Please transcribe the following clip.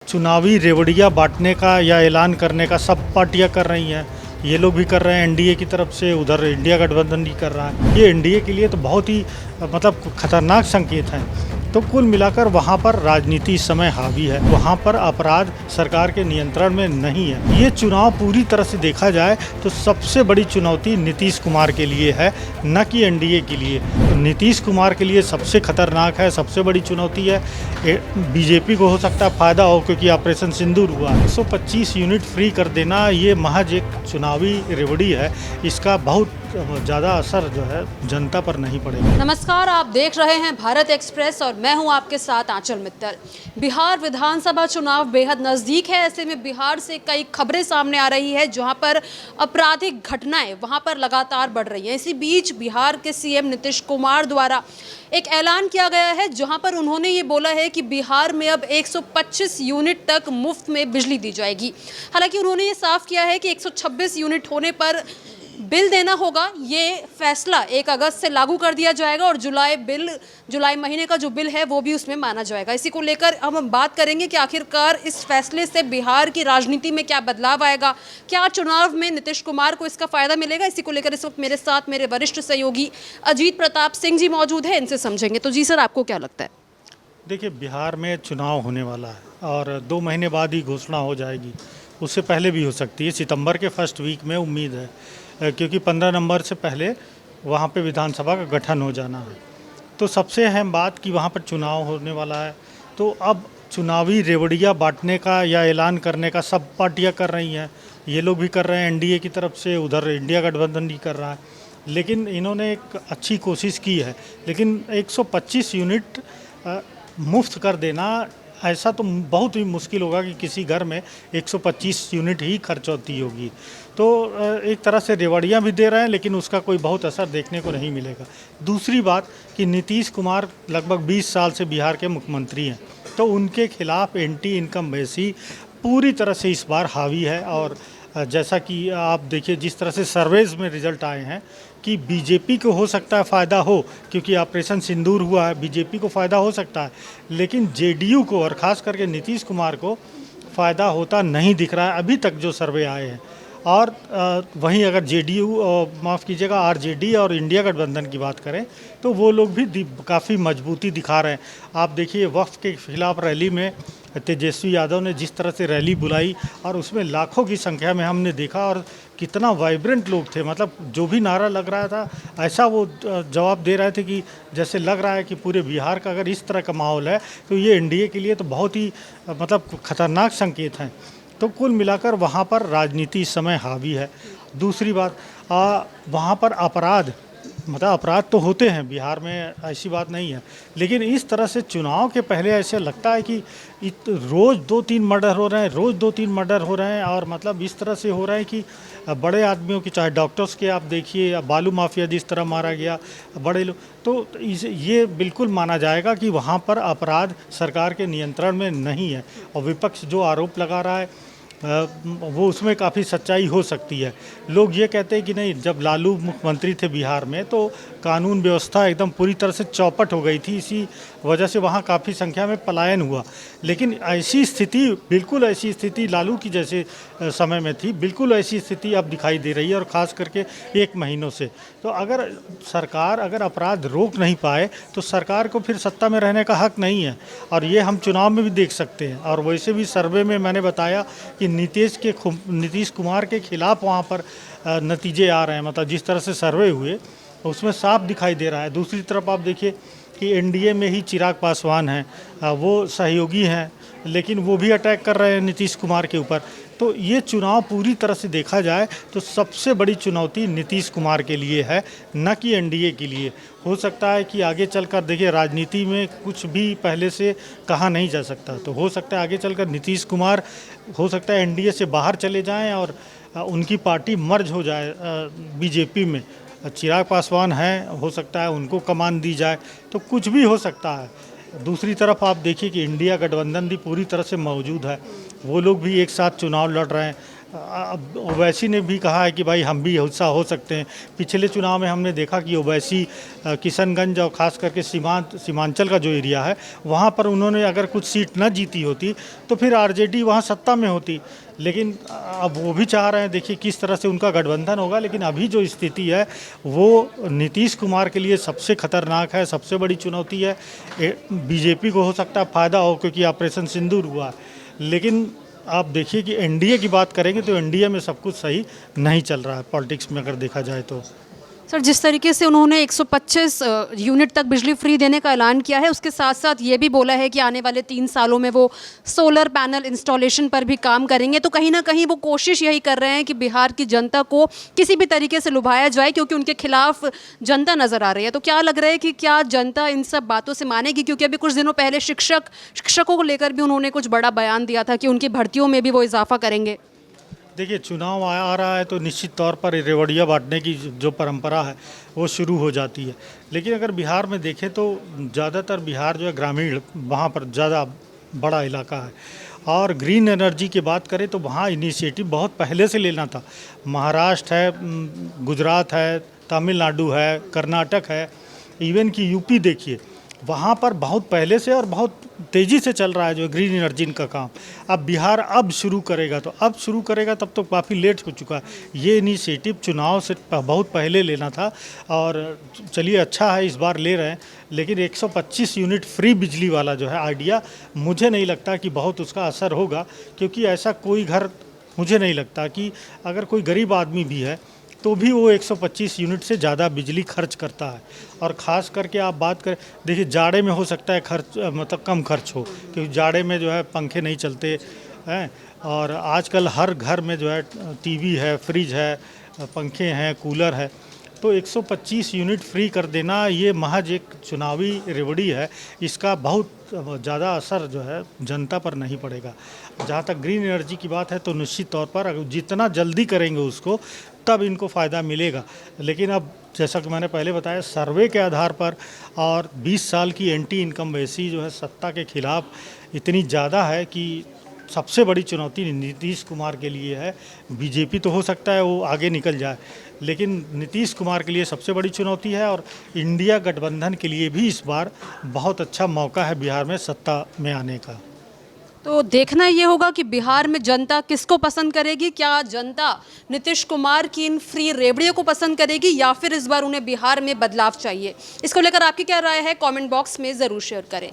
चुनावी रेवड़ियाँ बांटने का या ऐलान करने का सब पार्टियां कर रही हैं। ये लोग भी कर रहे हैं एनडीए की तरफ से, उधर इंडिया गठबंधन भी कर रहा है। ये एनडीए के लिए तो बहुत ही मतलब खतरनाक संकेत हैं। तो कुल मिलाकर वहाँ पर राजनीति इस समय हावी है, वहाँ पर अपराध सरकार के नियंत्रण में नहीं है। ये चुनाव पूरी तरह से देखा जाए तो सबसे बड़ी चुनौती नीतीश कुमार के लिए है, न कि एनडीए के लिए। नीतीश कुमार के लिए सबसे खतरनाक है, सबसे बड़ी चुनौती है। बीजेपी को हो सकता है फ़ायदा हो क्योंकि ऑपरेशन सिंदूर हुआ। 125 यूनिट फ्री कर देना ये महज एक चुनावी रेवड़ी है, इसका बहुत ज़्यादा असर जो है जनता पर नहीं पड़ेगा। नमस्कार, आप देख रहे हैं भारत एक्सप्रेस और मैं हूं आपके साथ आंचल मित्तल। बिहार विधानसभा चुनाव बेहद नज़दीक है। ऐसे में बिहार से कई खबरें सामने आ रही है जहां पर आपराधिक घटनाएं वहां पर लगातार बढ़ रही हैं। इसी बीच बिहार के सीएम नीतीश कुमार द्वारा एक ऐलान किया गया है जहां पर उन्होंने ये बोला है कि बिहार में अब 125 यूनिट तक मुफ्त में बिजली दी जाएगी। हालांकि उन्होंने ये साफ किया है कि 126 यूनिट होने पर बिल देना होगा। ये फैसला 1 अगस्त से लागू कर दिया जाएगा और जुलाई महीने का जो बिल है वो भी उसमें माना जाएगा। इसी को लेकर हम बात करेंगे कि आखिरकार इस फैसले से बिहार की राजनीति में क्या बदलाव आएगा, क्या चुनाव में नीतीश कुमार को इसका फायदा मिलेगा। इसी को लेकर इस वक्त मेरे साथ मेरे वरिष्ठ सहयोगी अजीत प्रताप सिंह जी मौजूद है, इनसे समझेंगे। तो जी सर, आपको क्या लगता है? देखिए, बिहार में चुनाव होने वाला है और 2 महीने बाद ही घोषणा हो जाएगी, उससे पहले भी हो सकती है। सितंबर के फर्स्ट वीक में उम्मीद है, क्योंकि 15 नवंबर से पहले वहाँ पे विधानसभा का गठन हो जाना है। तो सबसे अहम बात कि वहाँ पर चुनाव होने वाला है, तो अब चुनावी रेवड़ियाँ बांटने का या ऐलान करने का सब पार्टियां कर रही हैं। ये लोग भी कर रहे हैं एनडीए की तरफ से, उधर इंडिया गठबंधन भी कर रहा है। लेकिन इन्होंने एक अच्छी कोशिश की है, लेकिन 125 यूनिट मुफ्त कर देना ऐसा तो बहुत ही मुश्किल होगा कि किसी घर में 125 यूनिट ही खर्च होती होगी। तो एक तरह से रेवड़ियाँ भी दे रहे हैं, लेकिन उसका कोई बहुत असर देखने को नहीं मिलेगा। दूसरी बात कि नीतीश कुमार लगभग 20 साल से बिहार के मुख्यमंत्री हैं, तो उनके खिलाफ एंटी इनकम्बेंसी पूरी तरह से इस बार हावी है। और जैसा कि आप देखिए, जिस तरह से सर्वेज में रिजल्ट आए हैं कि बीजेपी को हो सकता है फ़ायदा हो क्योंकि ऑपरेशन सिंदूर हुआ है, बीजेपी को फ़ायदा हो सकता है, लेकिन जेडीयू को और ख़ास करके नीतीश कुमार को फ़ायदा होता नहीं दिख रहा है अभी तक जो सर्वे आए हैं। और वहीं अगर जेडीयू, माफ़ कीजिएगा, आरजेडी और इंडिया गठबंधन की बात करें तो वो लोग भी काफ़ी मजबूती दिखा रहे हैं। आप देखिए, वक्फ के खिलाफ रैली में तेजस्वी यादव ने जिस तरह से रैली बुलाई और उसमें लाखों की संख्या में हमने देखा, और कितना वाइब्रेंट लोग थे। मतलब जो भी नारा लग रहा था, ऐसा वो जवाब दे रहे थे कि जैसे लग रहा है कि पूरे बिहार का अगर इस तरह का माहौल है तो ये एनडीए के लिए तो बहुत ही मतलब खतरनाक संकेत हैं। तो कुल मिलाकर वहाँ पर राजनीति इस समय हावी है। दूसरी बात, वहाँ पर अपराध तो होते हैं बिहार में, ऐसी बात नहीं है, लेकिन इस तरह से चुनाव के पहले ऐसे लगता है कि रोज़ 2-3 मर्डर हो रहे हैं, रोज़ 2-3 मर्डर हो रहे हैं। और मतलब इस तरह से हो रहा है कि बड़े आदमियों की, चाहे डॉक्टर्स के आप देखिए, बालू माफिया जिस तरह मारा गया, बड़े लोग, तो ये बिल्कुल माना जाएगा कि वहाँ पर अपराध सरकार के नियंत्रण में नहीं है। और विपक्ष जो आरोप लगा रहा है वो उसमें काफ़ी सच्चाई हो सकती है। लोग ये कहते हैं कि नहीं, जब लालू मुख्यमंत्री थे बिहार में तो कानून व्यवस्था एकदम पूरी तरह से चौपट हो गई थी, इसी वजह से वहाँ काफ़ी संख्या में पलायन हुआ। लेकिन ऐसी स्थिति, बिल्कुल ऐसी स्थिति लालू की जैसे समय में थी, बिल्कुल ऐसी स्थिति अब दिखाई दे रही है, और ख़ास करके 1 महीनों से। तो अगर सरकार अपराध रोक नहीं पाए तो सरकार को फिर सत्ता में रहने का हक नहीं है। और ये हम चुनाव में भी देख सकते हैं। और वैसे भी सर्वे में मैंने बताया कि नीतीश कुमार के खिलाफ वहाँ पर नतीजे आ रहे हैं। मतलब जिस तरह से सर्वे हुए उसमें साफ दिखाई दे रहा है। दूसरी तरफ आप देखिए कि एनडीए में ही चिराग पासवान हैं, वो सहयोगी हैं, लेकिन वो भी अटैक कर रहे हैं नीतीश कुमार के ऊपर। तो ये चुनाव पूरी तरह से देखा जाए तो सबसे बड़ी चुनौती नीतीश कुमार के लिए है, न कि एनडीए के लिए। हो सकता है कि आगे चलकर, देखिए, राजनीति में कुछ भी पहले से कहा नहीं जा सकता, तो हो सकता है आगे चलकर नीतीश कुमार हो सकता है एनडीए से बाहर चले जाएं और उनकी पार्टी मर्ज हो जाए बीजेपी में। चिराग पासवान हैं, हो सकता है उनको कमान दी जाए, तो कुछ भी हो सकता है। दूसरी तरफ आप देखिए कि इंडिया गठबंधन भी पूरी तरह से मौजूद है, वो लोग भी एक साथ चुनाव लड़ रहे हैं। अब ओवैसी ने भी कहा है कि भाई हम भी हिस्सा हो सकते हैं। पिछले चुनाव में हमने देखा कि ओवैसी किशनगंज और ख़ास करके सीमांचल का जो एरिया है वहाँ पर उन्होंने अगर कुछ सीट न जीती होती तो फिर आरजेडी वहाँ सत्ता में होती। लेकिन अब वो भी चाह रहे हैं, देखिए किस तरह से उनका गठबंधन होगा। लेकिन अभी जो स्थिति है वो नीतीश कुमार के लिए सबसे खतरनाक है, सबसे बड़ी चुनौती है। बीजेपी को हो सकता है फ़ायदा हो क्योंकि ऑपरेशन सिंदूर हुआ है, लेकिन आप देखिए कि एनडीए की बात करेंगे तो एनडीए में सब कुछ सही नहीं चल रहा है पॉलिटिक्स में अगर देखा जाए तो। सर, जिस तरीके से उन्होंने 125 यूनिट तक बिजली फ्री देने का ऐलान किया है, उसके साथ साथ ये भी बोला है कि आने वाले 3 सालों में वो सोलर पैनल इंस्टॉलेशन पर भी काम करेंगे। तो कहीं ना कहीं वो कोशिश यही कर रहे हैं कि बिहार की जनता को किसी भी तरीके से लुभाया जाए, क्योंकि उनके खिलाफ जनता नज़र आ रही है। तो क्या लग रहा है कि क्या जनता इन सब बातों से मानेगी? क्योंकि अभी कुछ दिनों पहले शिक्षकों को लेकर भी उन्होंने कुछ बड़ा बयान दिया था कि उनकी भर्तियों में भी वो इजाफा करेंगे। देखिए चुनाव आ रहा है तो निश्चित तौर पर रेवड़िया बांटने की जो परंपरा है वो शुरू हो जाती है। लेकिन अगर बिहार में देखें तो ज़्यादातर बिहार जो है ग्रामीण, वहाँ पर ज़्यादा बड़ा इलाका है। और ग्रीन एनर्जी की बात करें तो वहाँ इनिशिएटिव बहुत पहले से लेना था। महाराष्ट्र है, गुजरात है, तमिलनाडु है, कर्नाटक है, इवन कि यूपी देखिए, वहाँ पर बहुत पहले से और बहुत तेज़ी से चल रहा है जो ग्रीन एनर्जी का काम। अब बिहार अब शुरू करेगा तो अब शुरू करेगा, तब तो काफ़ी लेट हो चुका है। ये इनिशिएटिव चुनाव से बहुत पहले लेना था और चलिए अच्छा है इस बार ले रहे हैं। लेकिन 125 यूनिट फ्री बिजली वाला जो है आइडिया, मुझे नहीं लगता कि बहुत उसका असर होगा, क्योंकि ऐसा कोई घर, मुझे नहीं लगता कि अगर कोई गरीब आदमी भी है तो भी वो 125 यूनिट से ज़्यादा बिजली खर्च करता है। और ख़ास करके आप बात करें, देखिए जाड़े में हो सकता है खर्च मतलब कम खर्च हो, क्योंकि जाड़े में जो है पंखे नहीं चलते हैं। और आजकल हर घर में जो है टीवी है, फ्रिज है, पंखे हैं, कूलर है। तो 125 यूनिट फ्री कर देना ये महज एक चुनावी रेवड़ी है, इसका बहुत ज़्यादा असर जो है जनता पर नहीं पड़ेगा। जहाँ तक ग्रीन एनर्जी की बात है तो निश्चित तौर पर अगर जितना जल्दी करेंगे उसको तब इनको फ़ायदा मिलेगा। लेकिन अब जैसा कि मैंने पहले बताया, सर्वे के आधार पर और 20 साल की एंटी इनकम्बेंसी जो है सत्ता के खिलाफ इतनी ज़्यादा है कि सबसे बड़ी चुनौती नीतीश कुमार के लिए है। बीजेपी तो हो सकता है वो आगे निकल जाए, लेकिन नीतीश कुमार के लिए सबसे बड़ी चुनौती है। और इंडिया गठबंधन के लिए भी इस बार बहुत अच्छा मौका है बिहार में सत्ता में आने का। तो देखना ये होगा कि बिहार में जनता किसको पसंद करेगी। क्या जनता नीतीश कुमार की इन फ्री रेवड़ियों को पसंद करेगी, या फिर इस बार उन्हें बिहार में बदलाव चाहिए? इसको लेकर आपकी क्या राय है, कमेंट बॉक्स में ज़रूर शेयर करें।